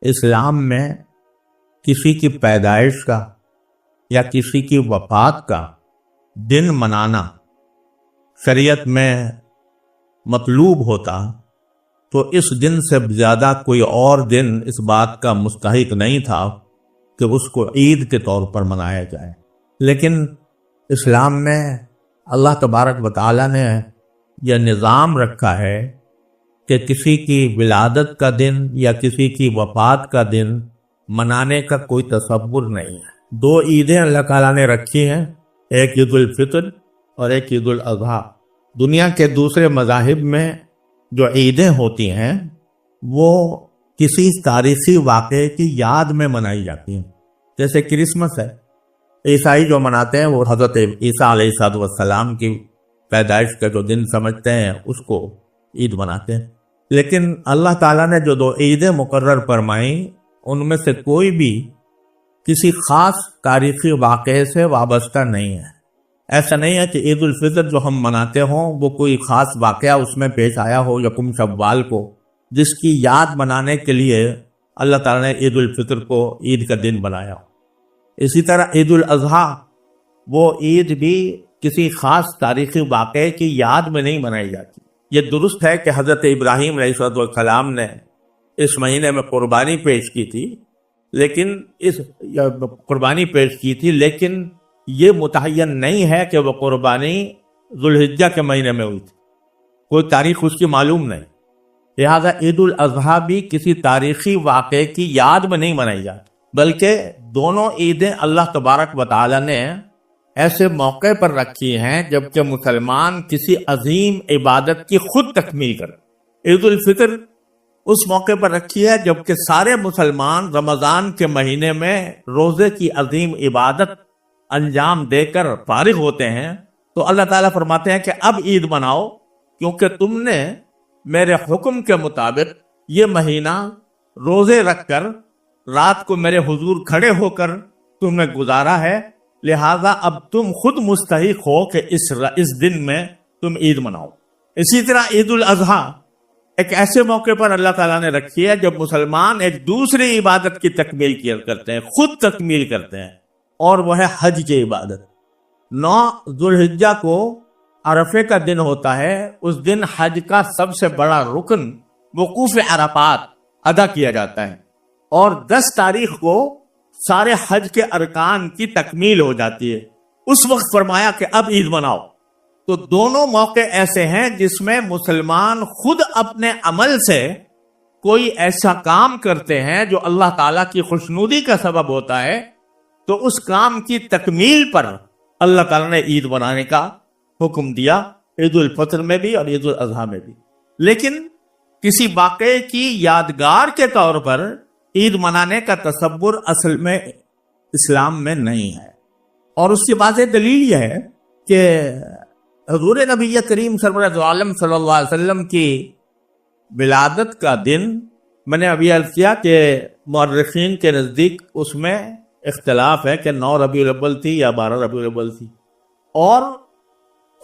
اسلام میں کسی کی پیدائش کا یا کسی کی وفات کا دن منانا شریعت میں مطلوب ہوتا تو اس دن سے زیادہ کوئی اور دن اس بات کا مستحق نہیں تھا کہ اس کو عید کے طور پر منایا جائے. لیکن اسلام میں اللہ تبارک و تعالیٰ نے یہ نظام رکھا ہے کہ کسی کی ولادت کا دن یا کسی کی وفات کا دن منانے کا کوئی تصور نہیں ہے. 2 عیدیں اللہ تعالیٰ نے رکھی ہیں، ایک عید الفطر اور ایک عید الاضحیٰ. دنیا کے دوسرے مذاہب میں جو عیدیں ہوتی ہیں وہ کسی تاریخی واقعے کی یاد میں منائی جاتی ہیں. جیسے کرسمس ہے، عیسائی جو مناتے ہیں وہ حضرت عیسیٰ علیہ السلام کی پیدائش کا جو دن سمجھتے ہیں اس کو عید مناتے ہیں. لیکن اللہ تعالیٰ نے جو 2 عیدیں مقرر فرمائیں ان میں سے کوئی بھی کسی خاص تاریخی واقعے سے وابستہ نہیں ہے. ایسا نہیں ہے کہ عید الفطر جو ہم مناتے ہوں وہ کوئی خاص واقعہ اس میں پیش آیا ہو یکم شوال کو، جس کی یاد منانے کے لیے اللہ تعالیٰ نے عید الفطر کو عید کا دن بنایا ہو. اسی طرح عید الاضحیٰ، وہ عید بھی کسی خاص تاریخی واقعے کی یاد میں نہیں منائی جاتی. یہ درست ہے کہ حضرت ابراہیم علیہ السلام نے اس مہینے میں قربانی پیش کی تھی، لیکن یہ متعین نہیں ہے کہ وہ قربانی ذوالحجہ کے مہینے میں ہوئی تھی. کوئی تاریخ اس کی معلوم نہیں. لہذا عید الاضحیٰ بھی کسی تاریخی واقعے کی یاد میں نہیں منائی جاتی، بلکہ دونوں عیدیں اللہ تبارک و تعالی نے ایسے موقع پر رکھی ہیں جبکہ مسلمان کسی عظیم عبادت کی خود تکمیل کرے. عید الفطر اس موقع پر رکھی ہے جبکہ سارے مسلمان رمضان کے مہینے میں روزے کی عظیم عبادت انجام دے کر فارغ ہوتے ہیں، تو اللہ تعالیٰ فرماتے ہیں کہ اب عید مناؤ کیونکہ تم نے میرے حکم کے مطابق یہ مہینہ روزے رکھ کر رات کو میرے حضور کھڑے ہو کر تم نے گزارا ہے، لہذا اب تم خود مستحق ہو کہ اس دن میں تم عید مناؤ. اسی طرح عید الاضحیٰ ایک ایسے موقع پر اللہ تعالیٰ نے رکھی ہے جب مسلمان ایک دوسری عبادت کی تکمیل کرتے ہیں، خود تکمیل کرتے ہیں، اور وہ ہے حج کی عبادت. 9 ذوالحجہ کو عرفے کا دن ہوتا ہے. اس دن حج کا سب سے بڑا رکن وقوف عرفات ادا کیا جاتا ہے، اور 10 تاریخ کو سارے حج کے ارکان کی تکمیل ہو جاتی ہے. اس وقت فرمایا کہ اب عید مناؤ. تو دونوں موقع ایسے ہیں جس میں مسلمان خود اپنے عمل سے کوئی ایسا کام کرتے ہیں جو اللہ تعالیٰ کی خوشنودی کا سبب ہوتا ہے، تو اس کام کی تکمیل پر اللہ تعالیٰ نے عید منانے کا حکم دیا، عید الفطر میں بھی اور عید الاضحیٰ میں بھی. لیکن کسی واقعے کی یادگار کے طور پر عید منانے کا تصور اصل میں اسلام میں نہیں ہے. اور اس کی واضح دلیل یہ ہے کہ حضور نبی کریم سرور عالم صلی اللہ علیہ وسلم کی ولادت کا دن، میں نے ابھی عرض کیا کہ مورخین کے نزدیک اس میں اختلاف ہے کہ 9 ربیع الاول تھی یا 12 ربیع الاول تھی، اور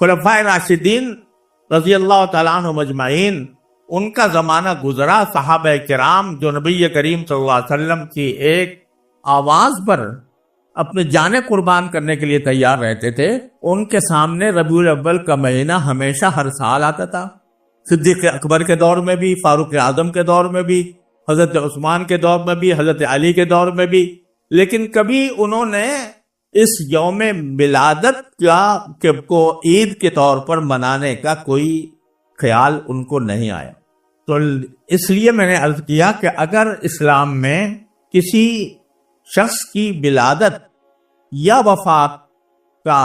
خلفائے راشدین رضی اللہ تعالیٰ عنہ مجمعین ان کا زمانہ گزرا. صحابہ کرام جو نبی کریم صلی اللہ علیہ وسلم کی ایک آواز پر اپنے جانیں قربان کرنے کے لیے تیار رہتے تھے، ان کے سامنے ربیع الاول کا مہینہ ہمیشہ ہر سال آتا تھا. صدیق اکبر کے دور میں بھی، فاروق اعظم کے دور میں بھی، حضرت عثمان کے دور میں بھی، حضرت علی کے دور میں بھی. لیکن کبھی انہوں نے اس یوم ولادت کو عید کے طور پر منانے کا کوئی خیال ان کو نہیں آیا. تو اس لیے میں نے عرض کیا کہ اگر اسلام میں کسی شخص کی ولادت یا وفات کا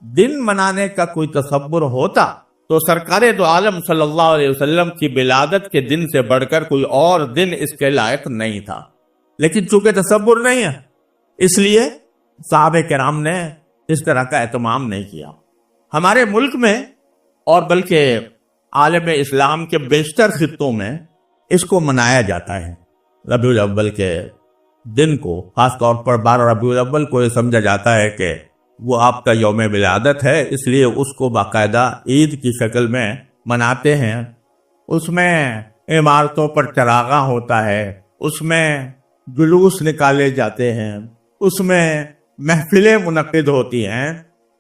دن منانے کا کوئی تصور ہوتا تو سرکار دو عالم صلی اللہ علیہ وسلم کی ولادت کے دن سے بڑھ کر کوئی اور دن اس کے لائق نہیں تھا. لیکن چونکہ تصور نہیں ہے اس لیے صحابہ کرام نے اس طرح کا اہتمام نہیں کیا. ہمارے ملک میں اور بلکہ عالم اسلام کے بیشتر خطوں میں اس کو منایا جاتا ہے. ربیع الاول کے دن کو، خاص طور پر 12 ربیع الاول کو یہ سمجھا جاتا ہے کہ وہ آپ کا یوم ولادت ہے، اس لیے اس کو باقاعدہ عید کی شکل میں مناتے ہیں. اس میں عمارتوں پر چراغاں ہوتا ہے، اس میں جلوس نکالے جاتے ہیں، اس میں محفلیں منعقد ہوتی ہیں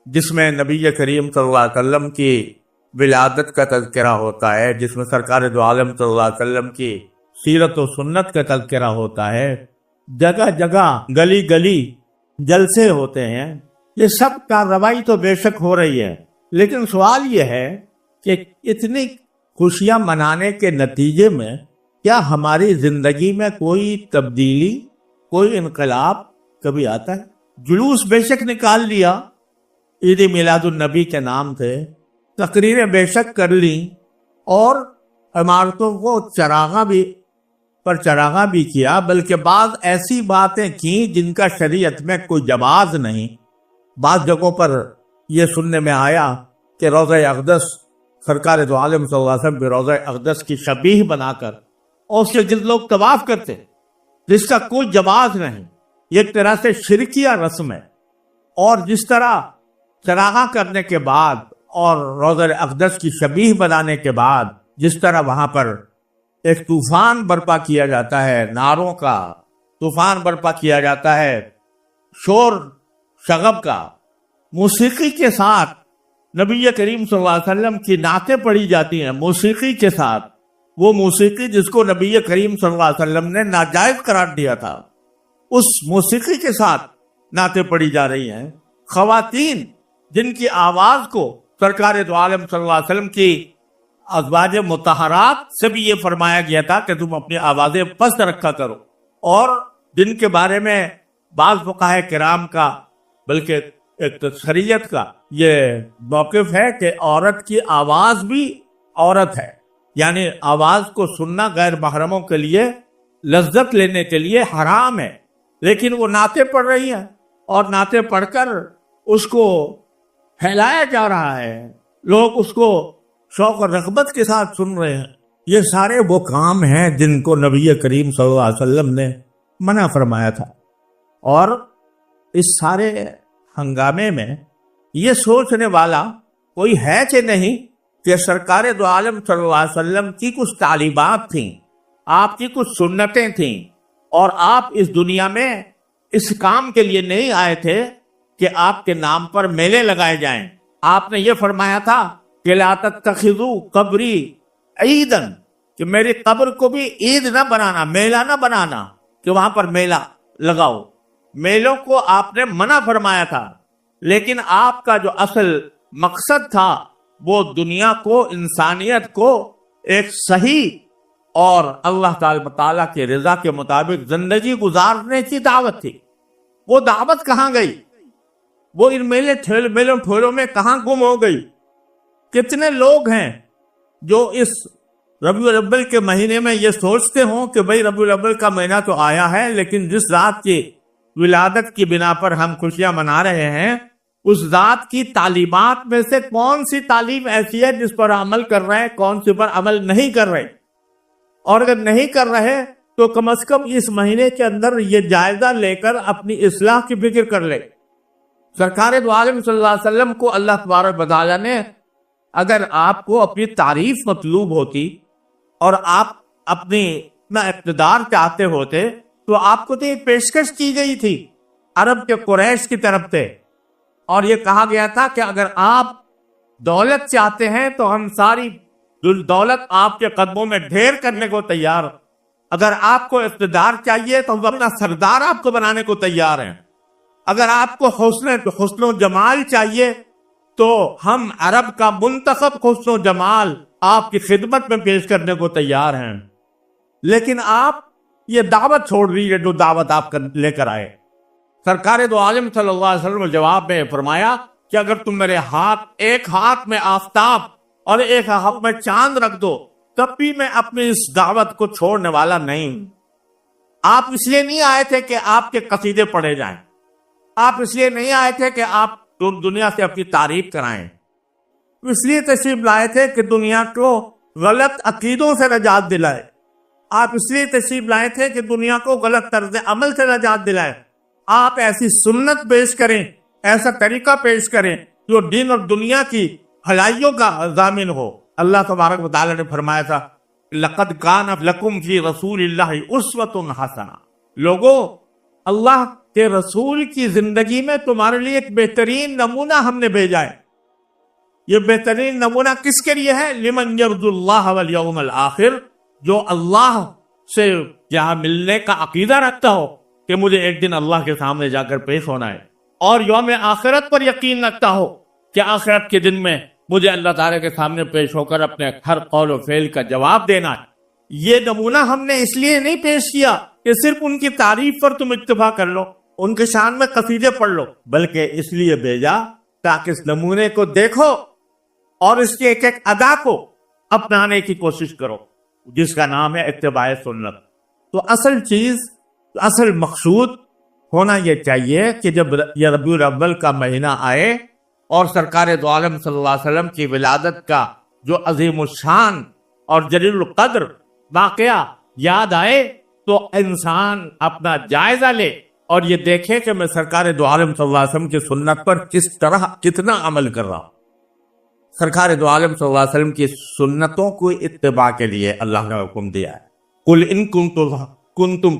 جس میں نبی کریم صلی اللہ علیہ وسلم کی ولادت کا تذکرہ ہوتا ہے، جس میں سرکار دو عالم صلی اللہ علیہ وسلم کی سیرت و سنت کا تذکرہ ہوتا ہے، جگہ جگہ گلی گلی جلسے ہوتے ہیں۔ یہ سب کارروائی تو بے شک ہو رہی ہے، لیکن سوال یہ ہے کہ اتنی خوشیاں منانے کے نتیجے میں کیا ہماری زندگی میں کوئی تبدیلی، کوئی انقلاب کبھی آتا ہے؟ جلوس بے شک نکال لیا عید میلاد النبی کے نام سے، تقریریں بے شک کر لیں، اور عمارتوں کو چراغاں بھی کیا، بلکہ بعض ایسی باتیں کی جن کا شریعت میں کوئی جواز نہیں۔ بعض جگہوں پر یہ سننے میں آیا کہ روضہ اقدس، سرکار دو عالم صلی اللہ علیہ وسلم روضہ اقدس کی شبیہ بنا کر اور اس کے گرد لوگ طواف کرتے، جس کا کوئی جواز نہیں۔ یہ ایک طرح سے شرکیہ رسم ہے، اور جس طرح چراغاں کرنے کے بعد اور روضہ اقدس کی شبیہ بنانے کے بعد جس طرح وہاں پر ایک طوفان برپا کیا جاتا ہے، نعروں کا طوفان برپا کیا جاتا ہے، شور شغب کا، موسیقی کے ساتھ نبی کریم صلی اللہ علیہ وسلم کی نعتیں پڑھی جاتی ہیں، موسیقی کے ساتھ، وہ موسیقی جس کو نبی کریم صلی اللہ علیہ وسلم نے ناجائز قرار دیا تھا، اس موسیقی کے ساتھ نعتیں پڑھی جا رہی ہیں۔ خواتین جن کی آواز کو سرکار دو عالم صلی اللہ علیہ وسلم کی ازواج مطہرات سے بھی یہ فرمایا گیا تھا کہ تم اپنی آوازیں پست رکھا کرو، اور جن کے بارے میں بعض فقہاء کرام کا بلکہ ایک شریعت کا یہ موقف ہے کہ عورت کی آواز بھی عورت ہے، یعنی آواز کو سننا غیر محرموں کے لیے لذت لینے کے لیے حرام ہے، لیکن وہ نعتیں پڑھ رہی ہیں اور نعتیں پڑھ کر اس کو پھیلایا جا رہا ہے، لوگ اس کو شوق اور رغبت کے ساتھ سن رہے ہیں۔ یہ سارے وہ کام ہیں جن کو نبی کریم صلی اللہ علیہ وسلم نے منع فرمایا تھا، اور اس سارے ہنگامے میں یہ سوچنے والا کوئی ہے کہ نہیں کہ سرکار دو عالم صلی اللہ علیہ وسلم کی کچھ تعلیمات تھیں، آپ کی کچھ سنتیں تھیں، اور آپ اس دنیا میں اس کام کے لیے نہیں آئے تھے کہ آپ کے نام پر میلے لگائے جائیں۔ آپ نے یہ فرمایا تھا کہ لا تتخذوا قبری عیدا، کہ میری قبر کو بھی عید نہ بنانا، میلہ نہ بنانا کہ وہاں پر میلہ لگاؤ۔ میلوں کو آپ نے منع فرمایا تھا، لیکن آپ کا جو اصل مقصد تھا وہ دنیا کو، انسانیت کو ایک صحیح اور اللہ تعالیٰ کی رضا کے مطابق زندگی گزارنے کی دعوت تھی۔ وہ دعوت کہاں گئی؟ وہ ان میلوں ٹھولوں میں کہاں گم ہو گئی؟ کتنے لوگ ہیں جو اس ربیع الاول کے مہینے میں یہ سوچتے ہوں کہ بھئی ربیع الاول کا مہینہ تو آیا ہے، لیکن جس ذات کی ولادت کی بنا پر ہم خوشیاں منا رہے ہیں، اس ذات کی تعلیمات میں سے کون سی تعلیم ایسی ہے جس پر عمل کر رہے ہیں، کون سی پر عمل نہیں کر رہے، اور اگر نہیں کر رہے تو کم از کم اس مہینے کے اندر یہ جائزہ لے کر اپنی اصلاح کی فکر کر لے۔ سرکار دو عالم صلی اللہ علیہ وسلم کو اللہ تبارک و تعالیٰ نے، اگر آپ کو اپنی تعریف مطلوب ہوتی اور آپ اپنی اقتدار چاہتے ہوتے تو آپ کو تو یہ پیشکش کی گئی تھی عرب کے قریش کی طرف سے، اور یہ کہا گیا تھا کہ اگر آپ دولت چاہتے ہیں تو ہم ساری دولت آپ کے قدموں میں ڈھیر کرنے کو تیار، اگر آپ کو اقتدار چاہیے تو ہم اپنا سردار آپ کو بنانے کو تیار ہیں، اگر آپ کو حسن و جمال چاہیے تو ہم عرب کا منتخب حسن و جمال آپ کی خدمت میں پیش کرنے کو تیار ہیں، لیکن آپ یہ دعوت چھوڑ دیجیے جو دعوت آپ لے کر آئے۔ سرکار دو عالم صلی اللہ علیہ وسلم نے جواب میں فرمایا کہ اگر تم میرے ایک ہاتھ میں آفتاب اور ایک ہاتھ میں چاند رکھ دو تب بھی میں اپنی اس دعوت کو چھوڑنے والا نہیں۔ آپ اس لیے نہیں آئے تھے کہ آپ کے قصیدے پڑھے جائیں، آپ اس لیے نہیں آئے تھے کہ آپ دنیا سے اپنی تعریف کرائیں، اس لیے تشریف لائے تھے کہ دنیا کو غلط عقیدوں سے نجات دلائے، آپ اس لیے تشریف لائے تھے کہ دنیا کو غلط طرز عمل سے نجات دلائے، آپ ایسی سنت پیش کریں، ایسا طریقہ پیش کریں جو دین اور دنیا کی بھلائیوں کا ضامن ہو۔ اللہ تبارک و تعالیٰ نے فرمایا تھا لقد کان لکم فی رسول اللہ اسوۃ حسنہ، لوگوں اللہ کے رسول کی زندگی میں تمہارے لیے ایک بہترین نمونہ ہم نے بھیجا ہے. یہ بہترین نمونہ کس کے لیے ہے؟ لمن یرجو اللہ والیوم الآخر، جو اللہ سے جہاں ملنے کا عقیدہ رکھتا ہو کہ مجھے ایک دن اللہ کے سامنے جا کر پیش ہونا ہے، اور یوم آخرت پر یقین رکھتا ہو کہ آخرت کے دن میں مجھے اللہ تعالیٰ کے سامنے پیش ہو کر اپنے ہر قول و فعل کا جواب دینا ہے. یہ نمونہ ہم نے اس لیے نہیں پیش کیا کہ صرف ان کی تعریف پر تم اکتفا کر لو، ان کے شان میں قصیدے پڑھ لو، بلکہ اس لیے بھیجا تاکہ اس نمونے کو دیکھو اور اس کے ایک ایک ادا کو اپنانے کی کوشش کرو، جس کا نام ہے اتباع سنت. تو اصل چیز، اصل مقصود ہونا یہ چاہیے کہ جب یہ ربیع الاول کا مہینہ آئے اور سرکار دو عالم صلی اللہ علیہ وسلم کی ولادت کا جو عظیم الشان اور جلیل القدر واقعہ یاد آئے تو انسان اپنا جائزہ لے اور یہ دیکھے کہ میں سرکار دو عالم صلی اللہ علیہ وسلم کی سنت پر کس طرح کتنا عمل کر رہا ہوں. سرکار دو عالم صلی اللہ علیہ وسلم کی سنتوں کو اتباع کے لیے اللہ نے حکم دیا ہے. قل ان کنتم